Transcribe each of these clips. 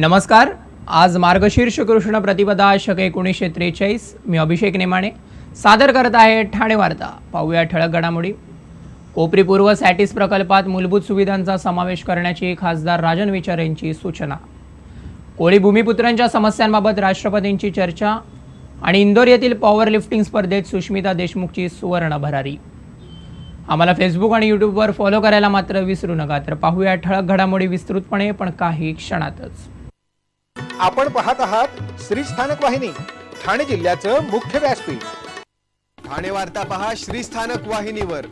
नमस्कार। आज मार्गशीर्ष कृष्ण प्रतिपदा शक 1943। मी अभिषेक नेमाणे सादर करत आहे ठाणे वार्ता। पाहूया ठळक घडामोडी। कोपरी पूर्व सॅटिस प्रकल्पात मूलभूत सुविधांचा समावेश करण्याची खासदार राजन विचारे यांची सूचना। कोळी भूमिपुत्रांच्या समस्यांबाबत राष्ट्रपतींची चर्चा आणि इंदोर येथील पॉवर लिफ्टिंग स्पर्धेत सुष्मिता देशमुखची सुवर्ण भरारी। आम्हाला फेसबुक आणि यूट्यूबवर फॉलो करायला मात्र विसरू नका। तर पाहूया ठळक घडामोडी विस्तृतपणे, पण काही क्षणातच। आपण पाहत आहात श्री स्थानक वाहिनी, ठाणे जिल्ह्याचं मुख्य व्यासपीठ। ठाणे वार्ता पहा श्री स्थानक वाहिनीवर।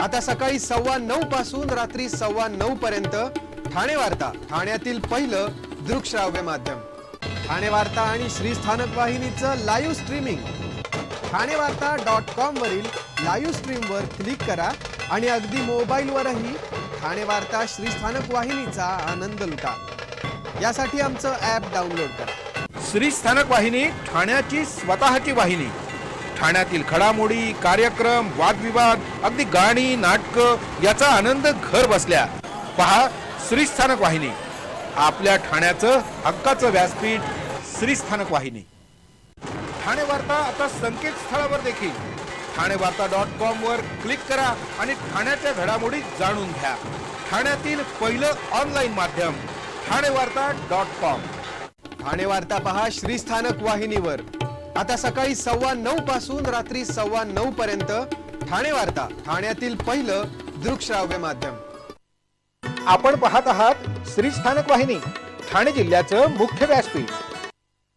आता सकाळी 9:15 पासून रात्री 9:15 पर्यंत ठाणे वार्ता, ठाण्यातील पहिलं दृकश्राव्य माध्यम। ठाणे वार्ता आणि श्री स्थानक वाहिनीचं लाईव्ह स्ट्रीमिंग ठाणेवार्ता.com वरील लाईव्ह स्ट्रीमवर क्लिक करा आणि अगदी मोबाईलवरही ठाणे वार्ता श्री स्थानक वाहिनीचा आनंद लुटा। यासाठी आमचं ॲप डाउनलोड करा। श्री स्थानक वाहिनी ठाण्याची स्वतःची वाहिनी। ठाण्यातील घडामोडी, कार्यक्रम, वादविवाद, अगदी गाणी, नाटकं याचा आनंद घर बसल्या पहा श्री स्थानक वाहिनी। आपल्या ठाण्याचं हक्काचं व्यासपीठ श्री स्थानक वाहिनी। ठाणे वार्ता आता संकेतस्थळावर देखील ठाणेवार्ता.com वर क्लिक करा आणि ठाण्याच्या घडामोडी जाणून घ्या। ठाण्यातील पहिलं ऑनलाईन माध्यम ठाणेवार्ता.com। ठाणे वार्ता पहा श्री स्थानक वाहिनीवर। आता सकाळी 9:15 पासून रात्री 9:15 पर्यंत ठाणे वार्ता, ठाण्यातील पहिलं दृकश्राव्य माध्यम। आपण पाहत आहात श्री स्थानक वाहिनी, ठाणे जिल्ह्याचं मुख्य व्यासपीठ।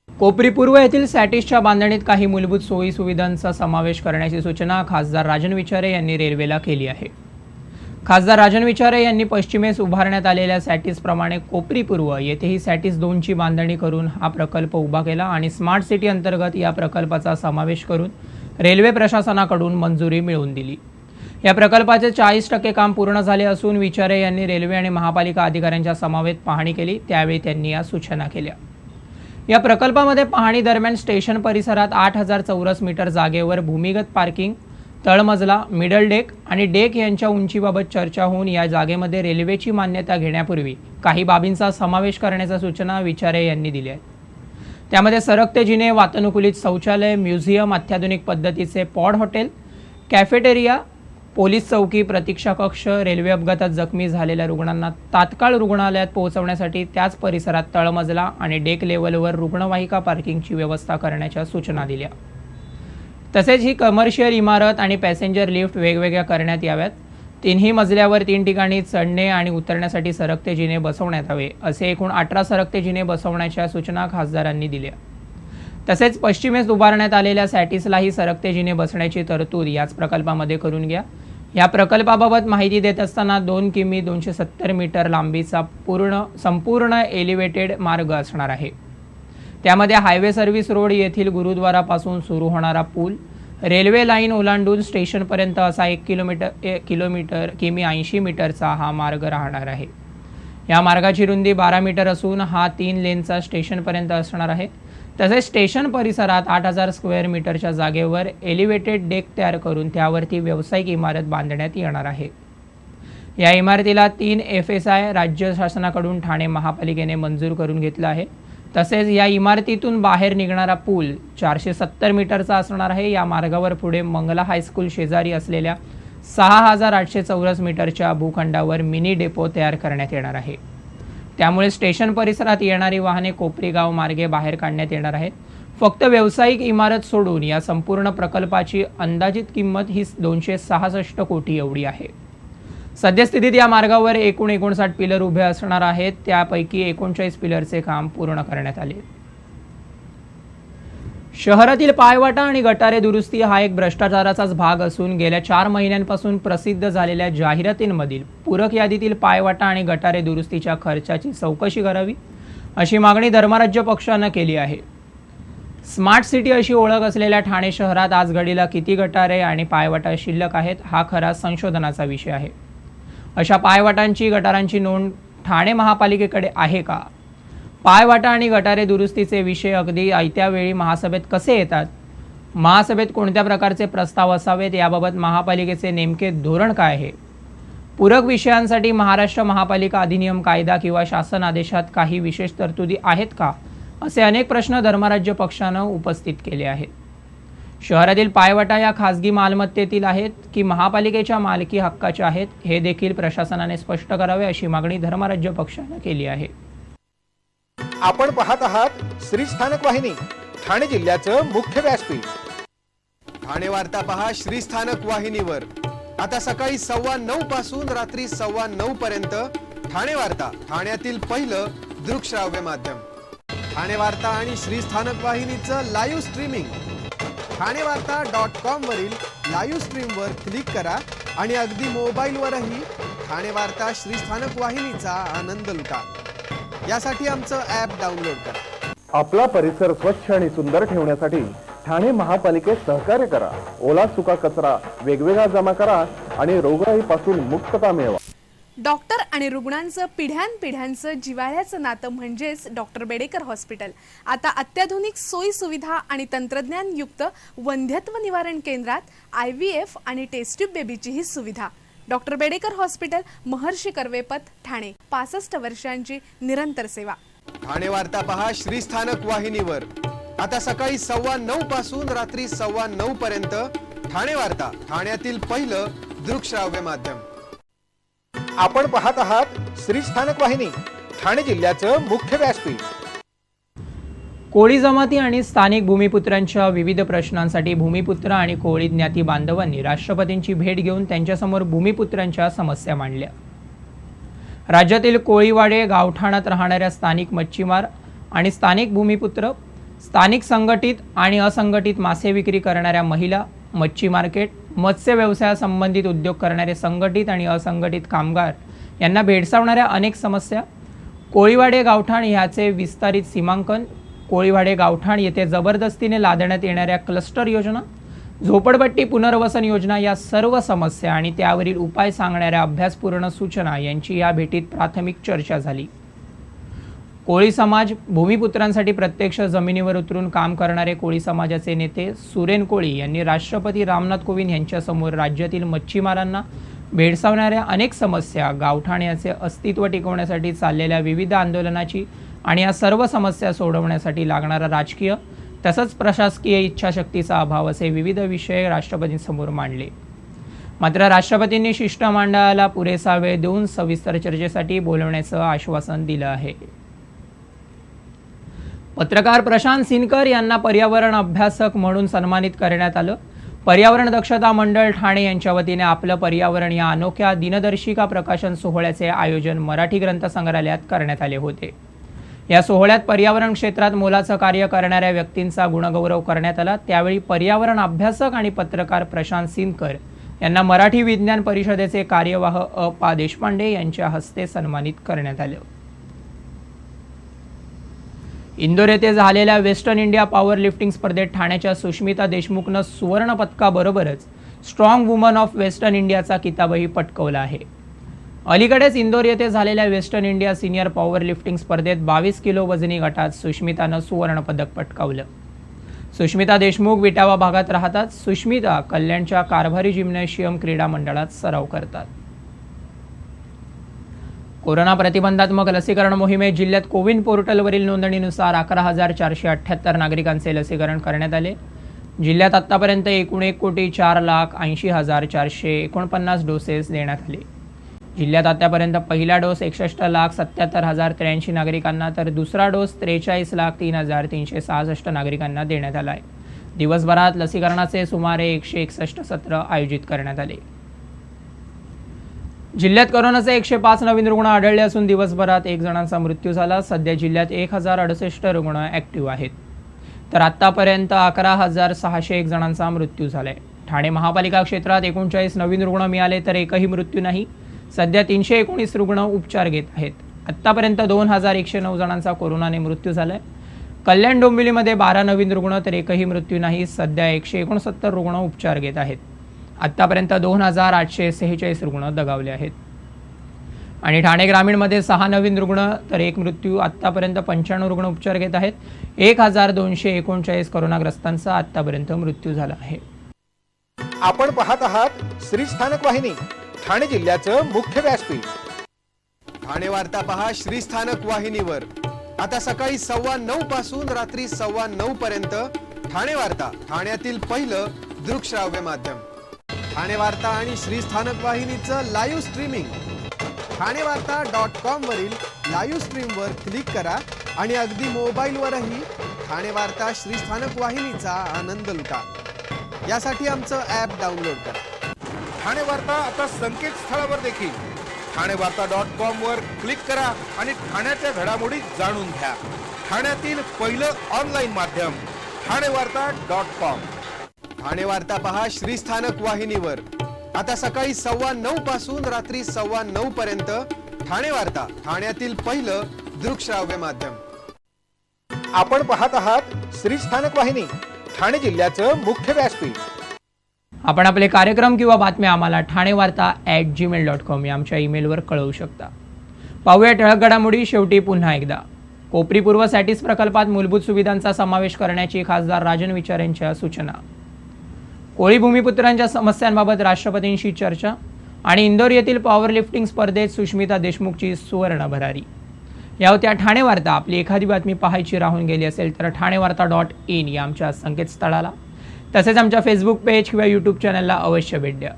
कोपरी पूर्व येथील सॅटिसच्या बांधणीत काही मूलभूत सोयी सुविधांचा समावेश करण्याची सूचना खासदार राजन विचारे यांनी रेल्वेला केली आहे। खासदार राजन विचारे यांनी पश्चिमेस उभारण्यात आलेल्या सॅटिस प्रमाणे कोपरी पूर्व येथेही सॅटिस 2ची बांधणी करून हा प्रकल्प उभा केला आणि स्मार्ट सिटी अंतर्गत या प्रकल्पाचा समावेश करून रेल्वे प्रशासनाकडून मंजुरी मिळवून दिली। या प्रकल्पाचे 40% काम पूर्ण झाले असून विचारे यांनी रेल्वे आणि महापालिका अधिकाऱ्यांच्या समवेत पाहणी केली, त्यावेळी त्यांनी या सूचना केल्या। या प्रकल्पामध्ये पाहणी दरम्यान स्टेशन परिसरात 8000 चौरस मीटर जागेवर भूमिगत पार्किंग, तळमजला, मिडल डेक आणि डेक यांच्या उंचीबाबत चर्चा होऊन या जागेमध्ये रेल्वेची मान्यता घेण्यापूर्वी काही बाबींचा समावेश करण्याच्या सूचना विचारे यांनी दिल्या आहेत। त्यामध्ये सरकते जिने, वातानुकूलित शौचालय, म्युझियम, अत्याधुनिक पद्धतीचे पॉड हॉटेल, कॅफेटेरिया, पोलीस चौकी, प्रतीक्षा कक्ष, रेल्वे अपघातात जखमी झालेल्या रुग्णांना तात्काळ रुग्णालयात पोहोचवण्यासाठी त्याच परिसरात तळमजला आणि डेक लेवलवर रुग्णवाहिका पार्किंगची व्यवस्था करण्याच्या सूचना दिल्या। तसेच ही कमर्शियल इमारत आणि पॅसेंजर लिफ्ट वेगवेगळ्या करण्यात याव्यात। 3ही मजल्यावर 3 ठिकाणी चढणे आणि उतरण्यासाठी सरकते जिने बसवण्यात यावे, असे एकूण 18 सरकते जिने बसवण्याच्या सूचना खासदारांनी दिल्या। तसेच पश्चिमेस उभारण्यात आलेल्या सॅटिसलाही सरकते जिने बसण्याची तरतूद याच प्रकल्पामध्ये करून घ्या। या प्रकल्पाबाबत माहिती देत असताना 2 किमी 270 मीटर लांबीचा संपूर्ण एलिव्हेटेड मार्ग असणार आहे। त्यामध्ये हायवे सर्व्हिस रोड येथील गुरुद्वारापासून सुरू होणारा पूल, रेल्वे लाईन ओलांडून स्टेशनपर्यंत असा 1 किमी 80 मीटरचा हा मार्ग राहणार आहे। या मार्गाची रुंदी 12 मीटर असून हा 3 लेनचा स्टेशनपर्यंत असणार आहे। तसेच स्टेशन परिसरात 8000 स्क्वेअर मीटरच्या जागेवर एलिव्हेटेड डेक तयार करून त्यावरती व्यावसायिक इमारत बांधण्यात येणार आहे। या इमारतीला 3 FSI राज्य शासनाकडून ठाणे महापालिकेने मंजूर करून घेतला आहे। तसेच या इमारतीतून बाहेर निघणारा पूल 470 मीटरचा असणार आहे। या मार्गावर पुढे मंगला हायस्कूल शेजारी असलेल्या 6800 चौरस मीटरच्या भूखंडावर मिनी डेपो तयार करण्यात येणार आहे। त्यामुळे स्टेशन परिसरात येणारी वाहने कोपरी गाव मार्गे बाहेर काढण्यात येणार आहेत। फक्त व्यावसायिक इमारत सोडून या संपूर्ण प्रकल्पाची अंदाजित किंमत ही 266 कोटी एवढी आहे। सद्यस्थितीत या मार्गावर एकूण 59 पिलर उभे असणार आहेत, त्यापैकी 39 पिलरचे काम पूर्ण करण्यात आले। शहरातील पायवाटा आणि गटारे दुरुस्ती हा एक भ्रष्टाचाराचाच भाग असून गेल्या 4 महिन्यांपासून प्रसिद्ध झालेल्या जाहिरातींमधील पूरक यादीतील पायवाटा आणि गटारे दुरुस्तीच्या खर्चाची चौकशी करावी, अशी मागणी धर्मराज्य पक्षानं केली आहे। स्मार्ट सिटी अशी ओळख असलेल्या ठाणे शहरात आज घडीला किती गटारे आणि पायवाटा शिल्लक आहेत, हा खरा संशोधनाचा विषय आहे। अशा पायवाटांची, गटारांची नोंद ठाणे महापालिकेकडे आहे का? पायवाटा आणि गटारे दुरुस्तीचे विषय अगदी आयत्या वेळी महासभेत कसे येतात? महासभेत कोणत्या प्रकारचे प्रस्ताव असावेत याबाबत महापालिकेचे नेमके धोरण काय आहे? पूरक विषयांसाठी महाराष्ट्र महापालिका अधिनियम कायदा किंवा शासन आदेशात काही विशेष तरतुदी आहेत का, असे अनेक प्रश्न धर्मराज्य पक्षानं उपस्थित केले आहेत. शहरातील पायवटा या खासगी मालमत्तेतील आहेत की महापालिकेच्या मालकी हक्काच्या आहेत, हे देखील प्रशासनाने स्पष्ट करावे अशी मागणी धर्मराज्य पक्षानं केली आहे. आपण पाहत आहात श्री स्थानक वाहिनी, ठाणे जिल्ह्याचं मुख्य व्यासपीठ. ठाणे वार्ता पहा श्रीस्थानक वाहिनीवर. आता सकाळी 9:15 पासून रात्री 9:15 पर्यंत ठाणे वार्ता, ठाण्यातील पहिलं दृकश्राव्य माध्यम. ठाणे वार्ता आणि श्रीस्थानक वाहिनीचं लाईव्ह स्ट्रीमिंग ठाणेवार्ता.com वरील लाईव्ह स्ट्रीमवर क्लिक करा आणि अगदी मोबाईलवरही ठाणे वार्ता श्रीस्थानक वाहिनीचा आनंद लुटा. यासाठी आमचं ॲप डाउनलोड करा. आपला परिसर स्वच्छ आणि सुंदर ठेवण्यासाठी ठाणे महापालिकेत सहकार्य करा. ओला सुका कचरा वेगवेगळा जमा करा आणि रोगराईपासून मुक्तता मिळवा. डॉक्टर आणि रुग्णांचं पिढ्यानपिढ्यांचं जिव्हाळ्याचं नातं म्हणजेच डॉक्टर बेडेकर हॉस्पिटल. आता अत्याधुनिक सोयी सुविधा आणि तंत्रज्ञानयुक्त वंध्यत्व निवारण केंद्रात IVF आणि टेस्ट ट्यूब बेबीचीही सुविधा. डॉक्टर बेडेकर हॉस्पिटल, महर्षी कर्वेपथ, ठाणे. 65 वर्षांची निरंतर सेवा. ठाणे वार्ता पहा श्रीस्थानक वाहिनीवर. आता सकाळी 9:15 पासून रात्री 9:15 पर्यंत ठाणे वार्ता, ठाण्यातील पहिलं दृकश्राव्य माध्यम. आपण पाहत आहात श्री स्थानक वाहिनी, ठाणे जिल्ह्याचं मुख्य व्यासपीठ. कोळी जमाती आणि स्थानिक भूमिपुत्रांच्या विविध प्रश्नांसाठी भूमिपुत्र आणि कोळी ज्ञाती बांधवांनी राष्ट्रपतींची भेट घेऊन त्यांच्यासमोर भूमिपुत्रांच्या समस्या मांडल्या. राज्यातील कोळीवाडे गावठाणात राहणाऱ्या स्थानिक मच्छीमार आणि स्थानिक भूमिपुत्र, स्थानिक संघटित आणि असंघटित मासे विक्री करणाऱ्या महिला, मच्छी मार्केट, मत्स्य व्यवसायासंबंधित उद्योग करणारे संघटित आणि असंघटित कामगार यांना भेडसावणाऱ्या अनेक समस्या, कोळीवाडे गावठाण ह्याचे विस्तारित सीमांकन, कोळीवाडे गावठाण येथे जबरदस्तीने लादण्यात येणाऱ्या क्लस्टर योजना, झोपडपट्टी पुनर्वसन योजना या सर्व समस्या आणि त्यावरील उपाय सांगणाऱ्या अभ्यासपूर्ण सूचना यांची या भेटीत प्राथमिक चर्चा झाली. कोळी समाज भूमिपुत्रांसाठी प्रत्यक्ष जमिनीवर उतरून काम करणारे कोळी समाजाचे नेते सुरेन कोळी यांनी राष्ट्रपती रामनाथ कोविंद यांच्यासमोर राज्यातील मच्छीमारांना भेडसावणाऱ्या अनेक समस्या, गावठाण याचे अस्तित्व टिकवण्यासाठी चाललेल्या विविध आंदोलनाची आणि या सर्व समस्या सोडवण्यासाठी लागणारा राजकीय तसंच प्रशासकीय इच्छाशक्तीचा अभाव असे विविध विषय राष्ट्रपतींसमोर मांडले. मात्र राष्ट्रपतींनी शिष्टमंडळाला पुरेसा वेळ देऊन सविस्तर चर्चेसाठी बोलवण्याचं आश्वासन दिलं आहे. पत्रकार प्रशांत सिनकर यांना पर्यावरण अभ्यासक म्हणून सन्मानित करण्यात आलं. पर्यावरण दक्षता मंडळ ठाणे यांच्या वतीने आपलं पर्यावरण या अनोख्या दिनदर्शिका प्रकाशन सोहळ्याचे आयोजन मराठी ग्रंथ संग्रहालयात करण्यात आले होते. या सोहळ्यात पर्यावरण क्षेत्रात मोलाचं कार्य करणाऱ्या व्यक्तींचा गुणगौरव करण्यात आला. त्यावेळी पर्यावरण अभ्यासक आणि पत्रकार प्रशांत सिनकर यांना मराठी विज्ञान परिषदेचे कार्यवाह पा देशपांडे यांच्या हस्ते सन्मानित करण्यात आले. इंदोर येथे झालेल्या वेस्टर्न इंडिया पॉवर लिफ्टिंग स्पर्धेत ठाण्याच्या सुष्मिता देशमुखनं सुवर्ण पदकाबरोबरच स्ट्रॉंग वुमन ऑफ वेस्टर्न इंडियाचा किताबही पटकावला आहे. अलीकडेच इंदोर येथे झालेल्या western India senior power lifting स्पर्धेत 22 किलो वजनी गटात सुष्मितानं सुवर्ण पदक पटकावलं. सुष्मिता देशमुख विटावा भागात राहतात. सुष्मिता कल्याणच्या कारभारी जिम्नॅशियम क्रीडा मंडळात सराव करतात. कोरोना प्रतिबंधात्मक लसीकरण मोहिमेत जिल्ह्यात कोविन पोर्टलवरील नोंदणीनुसार 11,478 नागरिकांचे लसीकरण करण्यात आले. जिल्ह्यात आतापर्यंत एकूण 1,80,80,449 डोसेस देण्यात आले. जिल्ह्यात आतापर्यंत पहिला डोस 61,77,083 नागरिकांना तर दुसरा डोस 43,03,366 नागरिकांना देण्यात आला आहे. दिवसभरात लसीकरणाचे सुमारे 161 सत्र आयोजित करण्यात आले. जिल्ह्यात कोरोनाचे 105 नवीन रुग्ण आढळले असून दिवसभरात 1 जणांचा मृत्यू झाला. सध्या जिल्ह्यात 1,068 रुग्ण ॲक्टिव्ह आहेत, तर आत्तापर्यंत 11,601 जणांचा मृत्यू झाला आहे. ठाणे महापालिका क्षेत्रात 39 नवीन रुग्ण मिळाले तर एकही मृत्यू नाही. सध्या 319 रुग्ण उपचार घेत आहेत. आत्तापर्यंत 2,109 जणांचा कोरोनाने मृत्यू झाला आहे. कल्याण डोंबिवलीमध्ये 12 नवीन रुग्ण तर एकही मृत्यू नाही. सध्या 169 रुग्ण उपचार घेत आहेत. आत्तापर्यंत 2,846 रुग्ण दगावले आहेत. आणि ठाणे ग्रामीणमध्ये 6 नवीन रुग्ण तर 1 मृत्यू. आत्तापर्यंत 95 रुग्ण उपचार घेत आहेत. 1,239 कोरोनाग्रस्तांचा आत्तापर्यंत मृत्यू झाला आहे. आपण पाहत आहात श्री स्थानक वाहिनी, ठाणे जिल्ह्याचं मुख्य व्यासपीठ. ठाणे वार्ता पहा श्रीस्थानक वाहिनीवर आता सकाळी 9:15 पासून रात्री 9:15 पर्यंत. ठाणे वार्ता, ठाण्यातील पहिलं दृकश्राव्य माध्यम. ठाणे वार्ता आणि श्रीस्थानक वाहिनीचं लाईव्ह स्ट्रीमिंग ठाणेवार्ता.com वरील लाईव्ह स्ट्रीमवर क्लिक करा आणि अगदी मोबाईलवरही ठाणे वार्ता श्रीस्थानक वाहिनीचा आनंद लुटा. यासाठी आमचं ॲप डाउनलोड करा. ठाणे वार्ता आता संकेतस्थळावर देखील ठाणेवार्ता.com वर क्लिक करा आणि ठाण्याच्या घडामोडी जाणून घ्या. ठाण्यातील पहिलं ऑनलाईन माध्यम ठाणेवार्ता.com. ठाणे वार्ता पहा श्रीस्थानक वाहिनीवर आता सकाळी 9:15 पासून रात्री 9:15 पर्यंत. ठाणे वार्ता, ठाण्यातील पहिलं दृकश्राव्य माध्यम. आपण पाहत आहात श्रीस्थानक वाहिनी, ठाणे जिल्ह्याचं मुख्य व्यासपीठ. आपण आपले कार्यक्रम किंवा बातम्या आम्हाला ठाणेवार्ता@gmail.com या आमच्या ईमेलवर कळवू शकता. पाहूया ठळक घडामोडी शेवटी पुन्हा एकदा. कोपरी पूर्व सॅटिस प्रकल्पात मूलभूत सुविधांचा समावेश करण्याची खासदार राजन विचारे यांच्या सूचना. कोळी भूमिपुत्रांच्या समस्यांबाबत राष्ट्रपतींशी चर्चा आणि इंदोर येथील पॉवर लिफ्टिंग स्पर्धेत सुष्मिता देशमुखची सुवर्ण भरारी. या होत्या ठाणे वार्ता. आपली एखादी बातमी पाहायची राहून गेली असेल तर ठाणेवार्ता.in या आमच्या संकेतस्थळाला तसेच आमच्या फेसबुक पेज किंवा यूट्यूब चॅनलला अवश्य भेट द्या.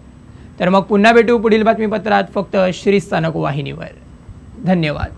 तर मग पुन्हा भेटू पुढील बातमीपत्रात फक्त श्रीस्थानक वाहिनीवर. धन्यवाद.